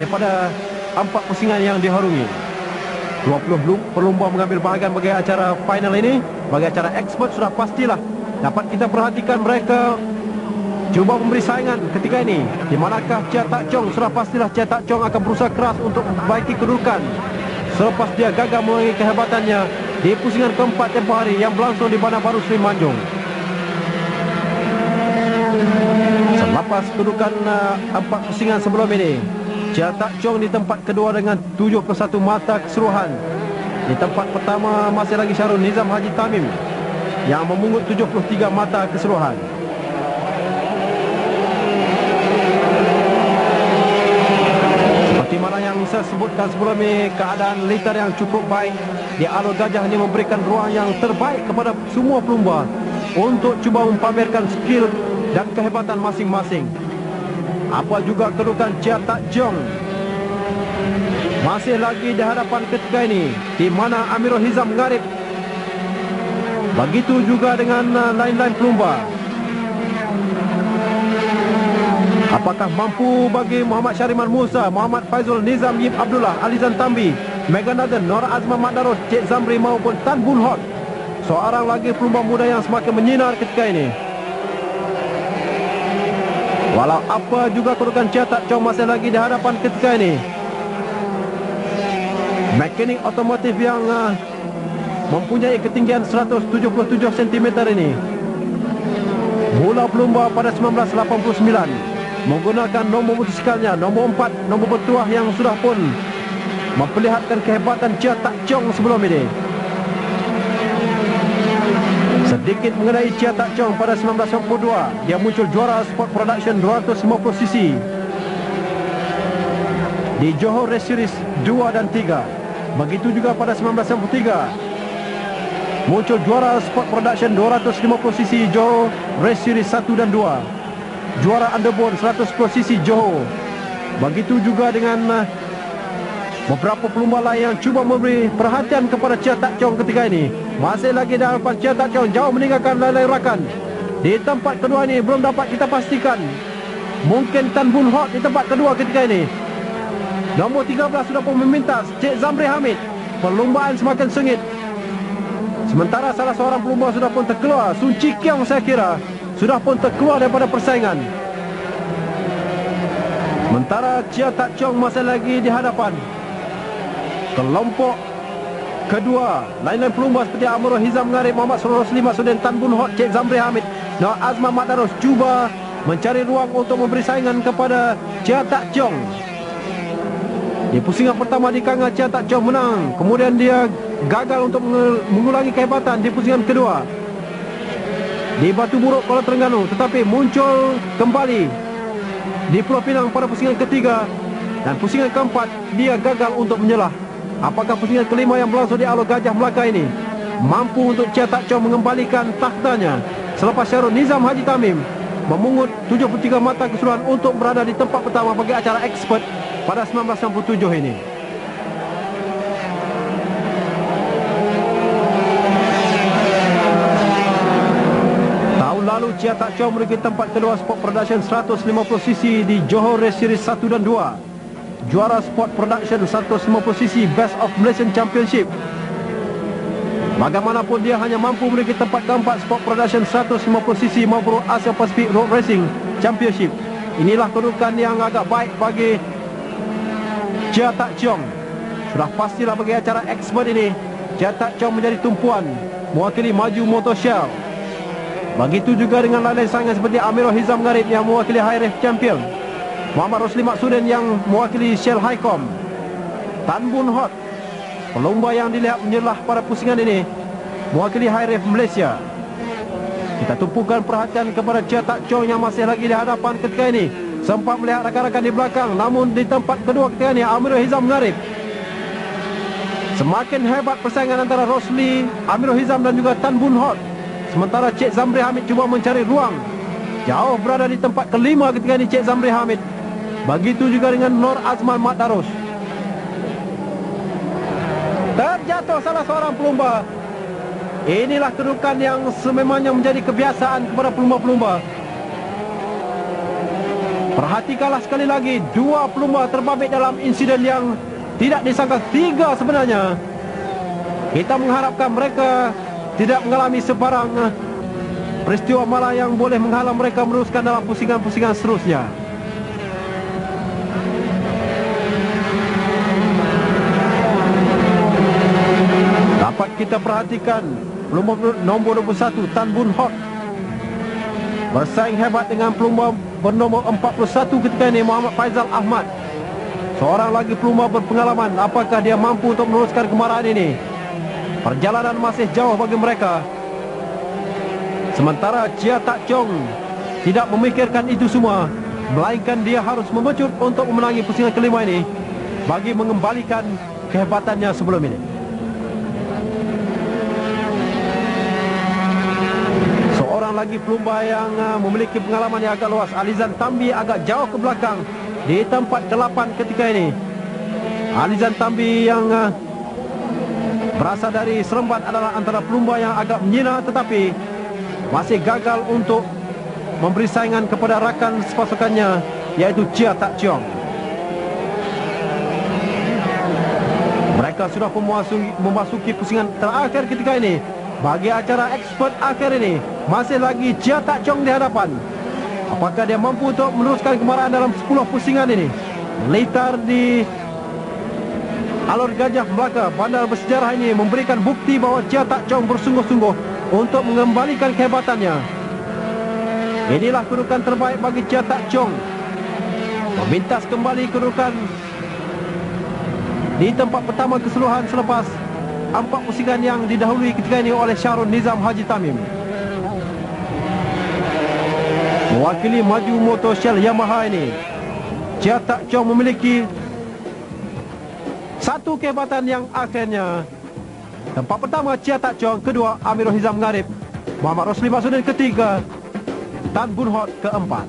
daripada 4 pusingan yang diharungi. 20 pelumba mengambil bahagian bagi acara final ini. Bagi acara expert sudah pastilah dapat kita perhatikan mereka cuba memberi saingan ketika ini. Di manakah Chia Tak Chong? Sudah pastilah Chia Tak Chong akan berusaha keras untuk memperbaiki kedudukan selepas dia gagal mengulangi kehebatannya di pusingan keempat tempoh hari yang berlangsung di Bandar Baru Semenanjung. Selepas kedudukan 4 pusingan sebelum ini, Chia Tak Chong di tempat kedua dengan 71 mata keseluruhan. Di tempat pertama masih lagi Syahrul Nizam Haji Tamim yang memungut 73 mata keseluruhan. Seperti mana yang saya sebutkan sebelum ini, keadaan litar yang cukup baik di Alor Gajah ini memberikan ruang yang terbaik kepada semua pelumba untuk cuba mempamerkan skill dan kehebatan masing-masing. Apa juga kedudukan Chia Tak Chong masih lagi di hadapan ketika ini, di mana Amirul Hizam Gharib. Begitu juga dengan lain-lain pelumba. Apakah mampu bagi Muhammad Syariman Musa, Muhammad Faizul, Nizam Yip Abdullah, Alizan Tambi, Megan Nathan, Nor Azman Makdaros, Cik Zamri maupun Tan Bun Hot, seorang lagi pelumba muda yang semakin menyinar ketika ini. Walau apa juga kedudukan Chia Tak Chong masih lagi di hadapan ketika ini. Mekanik otomotif yang mempunyai ketinggian 177 cm ini mula pelumba pada 1989 menggunakan nombor motosikalnya nombor 4, nombor bertuah yang sudah pun memperlihatkan kehebatan Chia Tak Chong sebelum ini. Sedikit mengenai Chia Tak Chong, pada 1992 dia muncul juara Sport Production 250cc di Johor Race Series 2 dan 3. Begitu juga pada 1993 muncul juara Sport Production 250cc Johor Race Series 1 dan 2, juara Underbone 110cc Johor. Begitu juga dengan beberapa pelumba lain yang cuba memberi perhatian kepada Chia Tak Chong ketika ini. Masih lagi dalam hadapan Chia Tak Chong, jauh meninggalkan lain-lain rakan. Di tempat kedua ini belum dapat kita pastikan. Mungkin Tan Bun Hot di tempat kedua ketika ini. Nombor 13 sudah pun meminta Cik Zamri Hamid. Perlumbaan semakin sengit. Sementara salah seorang pelumba sudah pun terkeluar, Sun Chi Kiong saya kira sudah pun terkeluar daripada persaingan. Sementara Chia Tak Chong masih lagi di hadapan. Kelompok kedua, lain-lain pelumba seperti Amirul Hizam Gharib, Muhammad Rosli Maksudin, Tan Bun Hot, Cik Zamri Hamid, Nor Azman Makdaros cuba mencari ruang untuk memberi saingan kepada Chia Tak Chong. Di pusingan pertama di Kanga, Chia Tak Chong menang. Kemudian dia gagal untuk mengulangi kehebatan di pusingan kedua di Batu Buruk, Kuala Terengganu, tetapi muncul kembali di Pulau Pinang pada pusingan ketiga. Dan pusingan keempat dia gagal untuk menyelah. Apakah pusingan kelima yang berlangsung di Alor Gajah Melaka ini mampu untuk Chia Tak Chong mengembalikan takhtanya selepas Syahrul Nizam Haji Tamim memungut 73 mata keseluruhan untuk berada di tempat pertama bagi acara expert pada 1997 ini. Tahun lalu Chia Tak Chong merugi tempat kedua Sport Production 150cc di Johor Race Series 1 dan 2, juara Sport Production 150cc Best of Malaysian Championship. Bagaimanapun dia hanya mampu merugi tempat keempat Sport Production 150cc maupun Asia Pacific Road Racing Championship. Inilah kedudukan yang agak baik bagi Chia Tak Chong. Sudah pastilah bagi acara expert ini Chia Tak Chong menjadi tumpuan mewakili Maju Motor Shell. Begitu juga dengan lain-lain saingan seperti Amirul Hizam Gharib yang mewakili High Ref Champion, Muhammad Rosli Maksudin yang mewakili Shell Highcom, Tan Bun Hot, pelumba yang dilihat menyelah pada pusingan ini, mewakili High Ref Malaysia. Kita tumpukan perhatian kepada Chia Tak Chong yang masih lagi di hadapan ketika ini. Sempat melihat rakan-rakan di belakang, namun di tempat kedua ketika ini Amirul Hizam Gharib. Semakin hebat persaingan antara Rosli, Amirul Hizam dan juga Tan Bun Hot. Sementara Cik Zamri Hamid cuba mencari ruang, jauh berada di tempat kelima ketika ini Cik Zamri Hamid. Begitu juga dengan Nor Azman Makdaros. Terjatuh salah seorang pelumba. Inilah kedudukan yang sememangnya menjadi kebiasaan kepada pelumba-pelumba. Perhatikanlah sekali lagi, 2 pelumba terbabit dalam insiden yang tidak disangka, 3 sebenarnya. Kita mengharapkan mereka tidak mengalami sebarang peristiwa malah yang boleh menghalang mereka meneruskan dalam pusingan-pusingan seterusnya. Dapat kita perhatikan pelumba nombor 21 Tan Boon Hock bersaing hebat dengan pelumba bernomor 41 ketika ini Muhammad Faizal Ahmad. Seorang lagi pelumba berpengalaman. Apakah dia mampu untuk meneruskan kemarahan ini? Perjalanan masih jauh bagi mereka. Sementara Chia Tak Chong tidak memikirkan itu semua, melainkan dia harus memecut untuk memenangi pusingan kelima ini bagi mengembalikan kehebatannya sebelum ini. Seorang lagi pelumba yang memiliki pengalaman yang agak luas, Alizan Tambi, agak jauh ke belakang di tempat 8 ketika ini. Alizan Tambi yang berasal dari Seremban adalah antara pelumba yang agak menyina, tetapi masih gagal untuk memberi saingan kepada rakan sepasukannya, yaitu Chia Tak Chong. Mereka sudah memasuki pusingan terakhir ketika ini. Bagi acara expert akhir ini, masih lagi Chia Tak Chong di hadapan. Apakah dia mampu untuk meneruskan kemarahan dalam 10 pusingan ini? Litar di alur Gajah Melaka, bandar bersejarah ini memberikan bukti bahawa Chia Tak Chong bersungguh-sungguh untuk mengembalikan kehebatannya. Inilah kedudukan terbaik bagi Chia Tak Chong, memintas kembali kedudukan di tempat pertama keseluruhan selepas 4 pusingan yang didahului ketika ini oleh Syahrul Nizam Haji Tamim. Mewakili maju motor Shell Yamaha ini, Chia Tak Chong memiliki satu kehebatan yang akhirnya. Tempat pertama Chia Tak Chong, kedua Amirul Hizam Ngarib, Muhammad Rosli Masudin ketiga, Tan Boon Hock keempat.